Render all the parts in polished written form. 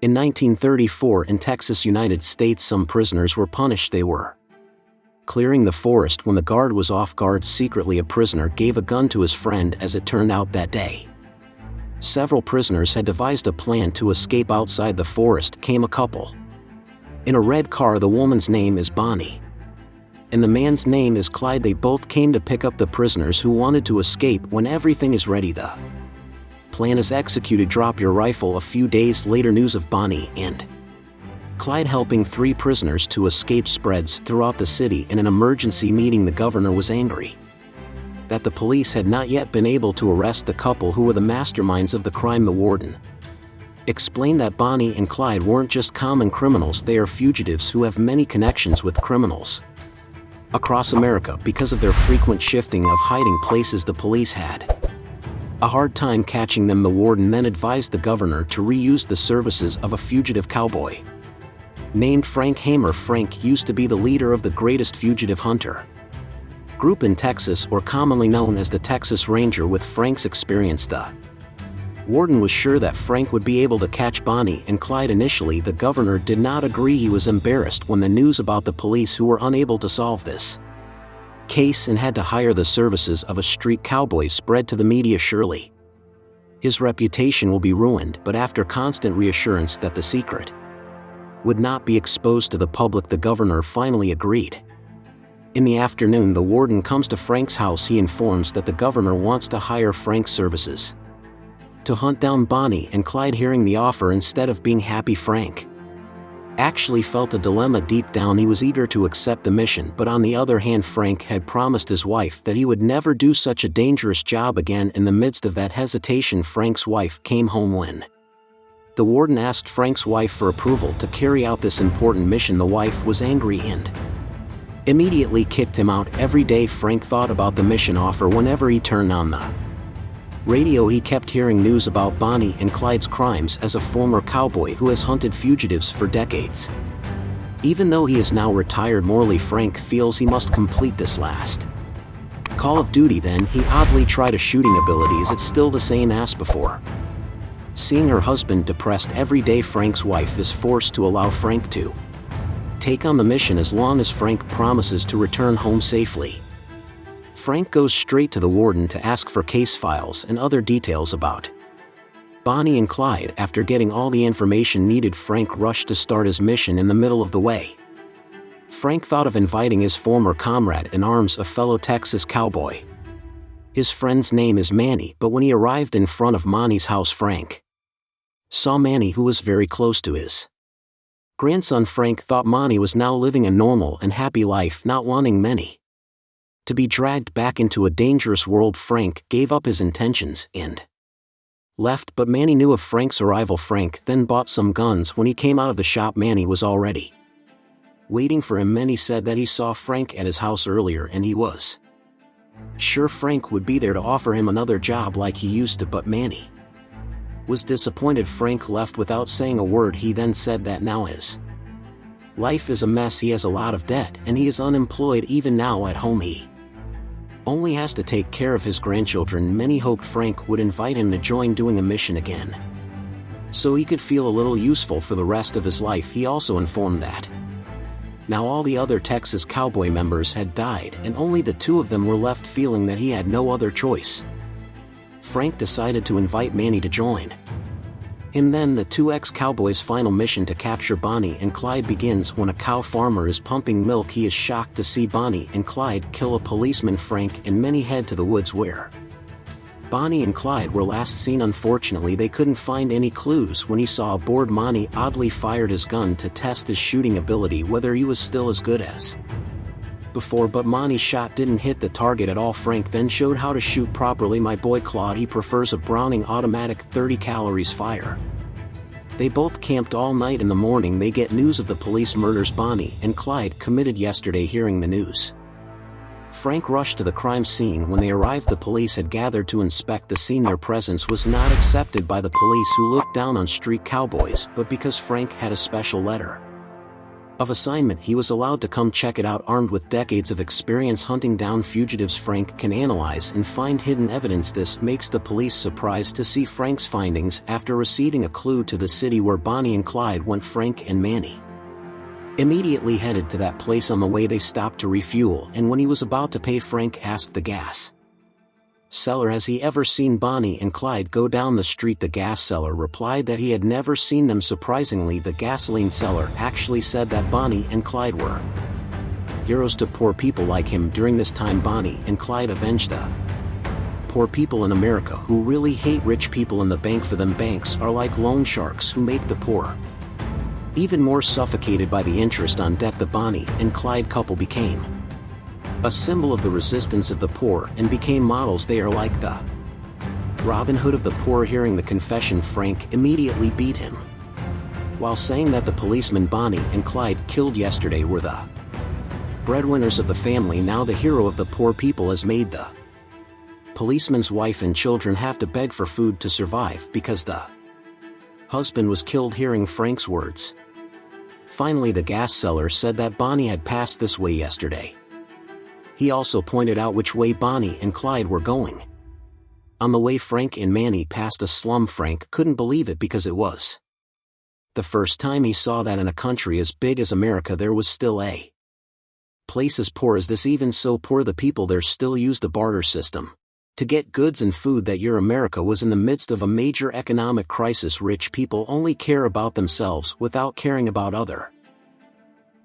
In 1934 in Texas, United States, some prisoners were punished. They were clearing the forest when the guard was off guard. Secretly, a prisoner gave a gun to his friend. As it turned out that day, several prisoners had devised a plan to escape. Outside the forest came a couple in a red car. The woman's name is Bonnie, and the man's name is Clyde. They both came to pick up the prisoners who wanted to escape. When everything is ready, the plan is executed. Drop your rifle. A few days later, news of Bonnie and Clyde helping 3 prisoners to escape spreads throughout the city. In an emergency meeting, the governor was angry that the police had not yet been able to arrest the couple who were the masterminds of the crime. The warden explained that Bonnie and Clyde weren't just common criminals. They are fugitives who have many connections with criminals across America. Because of their frequent shifting of hiding places, the police had a hard time catching them. The warden then advised the governor to reuse the services of a fugitive cowboy named Frank Hamer. Frank used to be the leader of the greatest fugitive hunter group in Texas, or commonly known as the Texas Ranger. With Frank's experience, the warden was sure that Frank would be able to catch Bonnie and Clyde. Initially, the governor did not agree. He was embarrassed when the news about the police who were unable to solve this case and had to hire the services of a street cowboy spread to the media. Surely his reputation will be ruined. But after constant reassurance that the secret would not be exposed to the public, the governor finally agreed. In the afternoon, the warden comes to Frank's house. He informs that the governor wants to hire Frank's services to hunt down Bonnie and Clyde. Hearing the offer, instead of being happy, Frank actually felt a dilemma. Deep down, he was eager to accept the mission, but on the other hand, Frank had promised his wife that he would never do such a dangerous job again. In the midst of that hesitation, Frank's wife came home. When the warden asked Frank's wife for approval to carry out this important mission, the wife was angry and immediately kicked him out. Every day, Frank thought about the mission offer. Whenever he turned on the radio, he kept hearing news about Bonnie and Clyde's crimes. As a former cowboy who has hunted fugitives for decades, even though he is now retired, morally Frank feels he must complete this last call of duty. Then he oddly tried a shooting ability. Is it still the same as before? Seeing her husband depressed every day, Frank's wife is forced to allow Frank to take on the mission as long as Frank promises to return home safely. Frank goes straight to the warden to ask for case files and other details about Bonnie and Clyde. After getting all the information needed, Frank rushed to start his mission. In the middle of the way, Frank thought of inviting his former comrade in arms, a fellow Texas cowboy. His friend's name is Manny, but when he arrived in front of Manny's house, Frank saw Manny, who was very close to his grandson. Frank thought Manny was now living a normal and happy life, not wanting Manny to be dragged back into a dangerous world. Frank gave up his intentions and left, but Manny knew of Frank's arrival. Frank then bought some guns. When he came out of the shop, Manny was already waiting for him. Manny said that he saw Frank at his house earlier and he was sure Frank would be there to offer him another job like he used to, but Manny was disappointed. Frank left without saying a word. He then said that now his life is a mess. He has a lot of debt and he is unemployed. Even now at home, he only has to take care of his grandchildren. Manny hoped Frank would invite him to join doing a mission again, so he could feel a little useful for the rest of his life. He also informed that now all the other Texas Cowboy members had died and only the 2 of them were left. Feeling that he had no other choice, Frank decided to invite Manny to join him. Then the 2 ex-cowboys' final mission to capture Bonnie and Clyde begins. When a cow farmer is pumping milk, he is shocked to see Bonnie and Clyde kill a policeman. Frank and Manny head to the woods where Bonnie and Clyde were last seen. Unfortunately, they couldn't find any clues. When he saw a board, Manny oddly fired his gun to test his shooting ability, whether he was still as good as before, but Manny's shot didn't hit the target at all. Frank then showed how to shoot properly. My boy Claude, he prefers a Browning automatic 30 calories fire. They both camped all night. In the morning, they get news of the police murders Bonnie and Clyde committed yesterday. Hearing the news, Frank rushed to the crime scene. When they arrived, the police had gathered to inspect the scene. Their presence was not accepted by the police, who looked down on street cowboys, but because Frank had a special letter of assignment, he was allowed to come check it out. Armed with decades of experience hunting down fugitives, Frank can analyze and find hidden evidence. This makes the police surprised to see Frank's findings after receiving a clue to the city where Bonnie and Clyde went. Frank and Manny immediately headed to that place. On the way they stopped to refuel, and when he was about to pay, Frank asked the gas seller has he ever seen Bonnie and Clyde go down the street. The gas seller replied that he had never seen them. Surprisingly, the gasoline seller actually said that Bonnie and Clyde were heroes to poor people like him. During this time, Bonnie and Clyde avenged the poor people in America who really hate rich people in the bank. For them, banks are like loan sharks who make the poor even more suffocated by the interest on debt. The Bonnie and Clyde couple became a symbol of the resistance of the poor and became models. They are like the Robin Hood of the poor. Hearing the confession, Frank immediately beat him while saying that the policemen Bonnie and Clyde killed yesterday were the breadwinners of the family. Now the hero of the poor people has made the policeman's wife and children have to beg for food to survive because the husband was killed. Hearing Frank's words, finally the gas seller said that Bonnie had passed this way yesterday. He also pointed out which way Bonnie and Clyde were going. On the way, Frank and Manny passed a slum. Frank couldn't believe it because it was the first time he saw that in a country as big as America there was still a place as poor as this. Even so poor, the people there still use the barter system to get goods and food. That year America was in the midst of a major economic crisis. Rich people only care about themselves without caring about other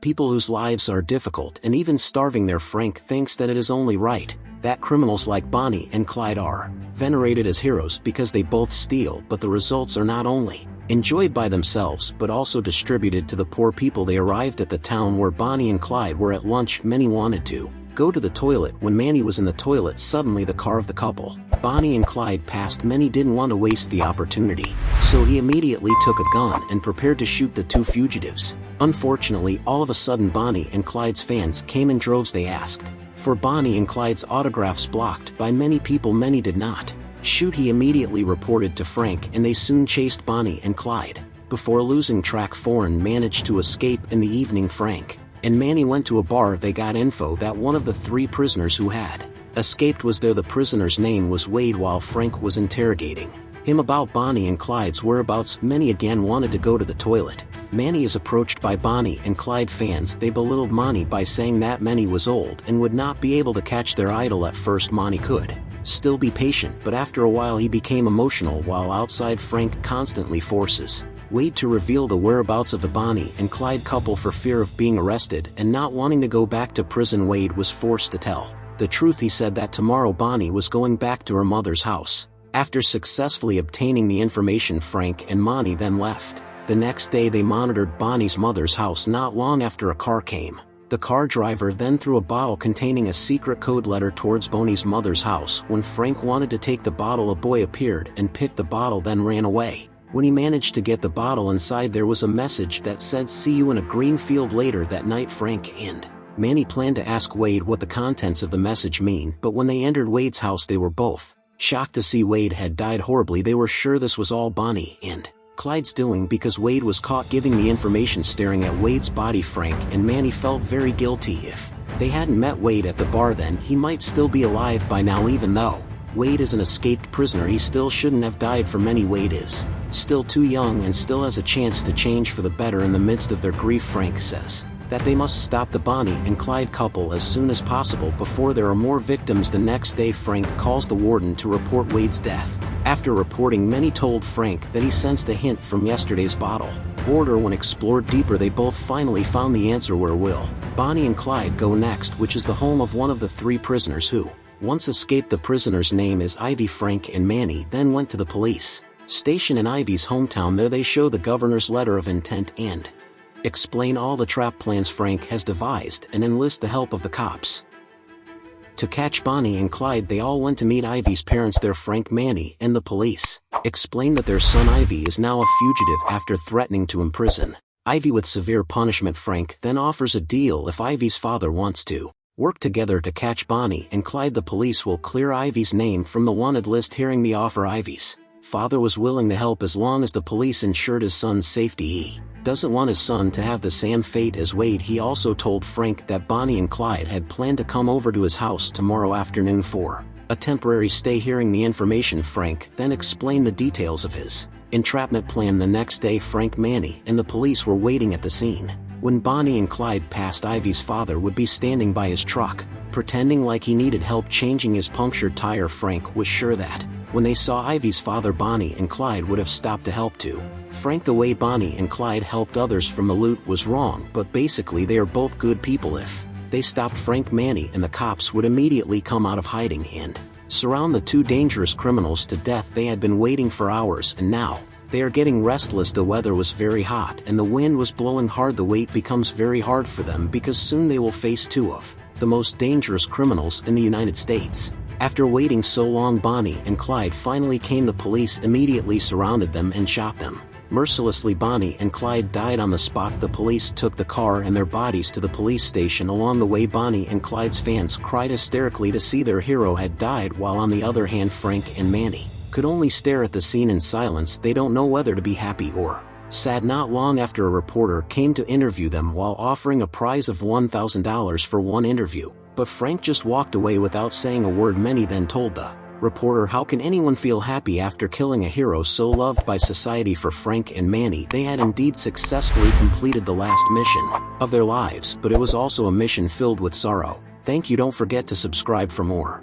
people whose lives are difficult and even starving. There Frank thinks that it is only right that criminals like Bonnie and Clyde are venerated as heroes because they both steal, but the results are not only enjoyed by themselves but also distributed to the poor people. They arrived at the town where Bonnie and Clyde were at lunch. Manny wanted to go to the toilet. When Manny was in the toilet, suddenly the car of the couple Bonnie and Clyde passed. Manny didn't want to waste the opportunity, so he immediately took a gun and prepared to shoot the two fugitives. Unfortunately, all of a sudden Bonnie and Clyde's fans came in droves. They asked for Bonnie and Clyde's autographs, blocked by many people. Manny did not shoot. He immediately reported to Frank and they soon chased Bonnie and Clyde. Before losing track, Foreign managed to escape. In the evening, Frank and Manny went to a bar. They got info that one of the three prisoners who had escaped was there. The prisoner's name was Wade. While Frank was interrogating him about Bonnie and Clyde's whereabouts, Manny again wanted to go to the toilet. Manny is approached by Bonnie and Clyde fans. They belittled Manny by saying that Manny was old and would not be able to catch their idol. At first Manny could still be patient, but after a while he became emotional. While outside, Frank constantly forces Wade to reveal the whereabouts of the Bonnie and Clyde couple. For fear of being arrested and not wanting to go back to prison, Wade was forced to tell the truth. He said that tomorrow Bonnie was going back to her mother's house. After successfully obtaining the information, Frank and Manny then left. The next day they monitored Bonnie's mother's house. Not long after, a car came. The car driver then threw a bottle containing a secret code letter towards Bonnie's mother's house. When Frank wanted to take the bottle, a boy appeared and picked the bottle, then ran away. When he managed to get the bottle inside, there was a message that said, "See you in a green field." Later that night, Frank and Manny planned to ask Wade what the contents of the message mean, but when they entered Wade's house they were both shocked to see Wade had died horribly. They were sure this was all Bonnie and Clyde's doing because Wade was caught giving the information staring at Wade's body. Frank and Manny felt very guilty. If they hadn't met Wade at the bar, then he might still be alive by now. Even though Wade is an escaped prisoner, he still shouldn't have died. For many, Wade is still too young and still has a chance to change for the better. In the midst of their grief, Frank says that they must stop the Bonnie and Clyde couple as soon as possible before there are more victims. The next day, Frank calls the warden to report Wade's death. After reporting, Manny told Frank that he sensed a hint from yesterday's bottle order. When explored deeper, they both finally found the answer. Where will Bonnie and Clyde go next? Which is the home of one of the three prisoners who once escaped. The prisoner's name is Ivy. Frank and Manny then went to the police station in Ivy's hometown. There they show the governor's letter of intent and explain all the trap plans Frank has devised and enlist the help of the cops to catch Bonnie and Clyde. They all went to meet Ivy's parents there. Frank, Manny, and the police explain that their son Ivy is now a fugitive after threatening to imprison Ivy with severe punishment. Frank then offers a deal if Ivy's father wants to work together to catch Bonnie and Clyde. The police will clear Ivy's name from the wanted list. Hearing the offer, Ivy's father was willing to help as long as the police ensured his son's safety. He doesn't want his son to have the same fate as Wade. He also told Frank that Bonnie and Clyde had planned to come over to his house tomorrow afternoon for a temporary stay. Hearing the information, Frank then explained the details of his entrapment plan. The next day, Frank, Manny, and the police were waiting at the scene. When Bonnie and Clyde passed, Ivy's father would be standing by his truck, pretending like he needed help changing his punctured tire. Frank was sure that when they saw Ivy's father, Bonnie and Clyde would have stopped to help too. Frank, the way Bonnie and Clyde helped others from the loot was wrong, but basically they are both good people. If they stopped Frank, Manny and the cops would immediately come out of hiding and surround the two dangerous criminals to death. They had been waiting for hours and now they are getting restless. The weather was very hot and the wind was blowing hard. The wait becomes very hard for them because soon they will face two of the most dangerous criminals in the United States. After waiting so long, Bonnie and Clyde finally came. The police immediately surrounded them and shot them mercilessly. Bonnie and Clyde died on the spot. The police took the car and their bodies to the police station. Along the way, Bonnie and Clyde's fans cried hysterically to see their hero had died, while on the other hand, Frank and Manny could only stare at the scene in silence. They don't know whether to be happy or sad. Not long after, a reporter came to interview them while offering a prize of $1,000 for one interview, but Frank just walked away without saying a word. Manny then told the reporter, "How can anyone feel happy after killing a hero so loved by society?" For Frank and Manny, they had indeed successfully completed the last mission of their lives, but it was also a mission filled with sorrow. Thank you. Don't forget to subscribe for more.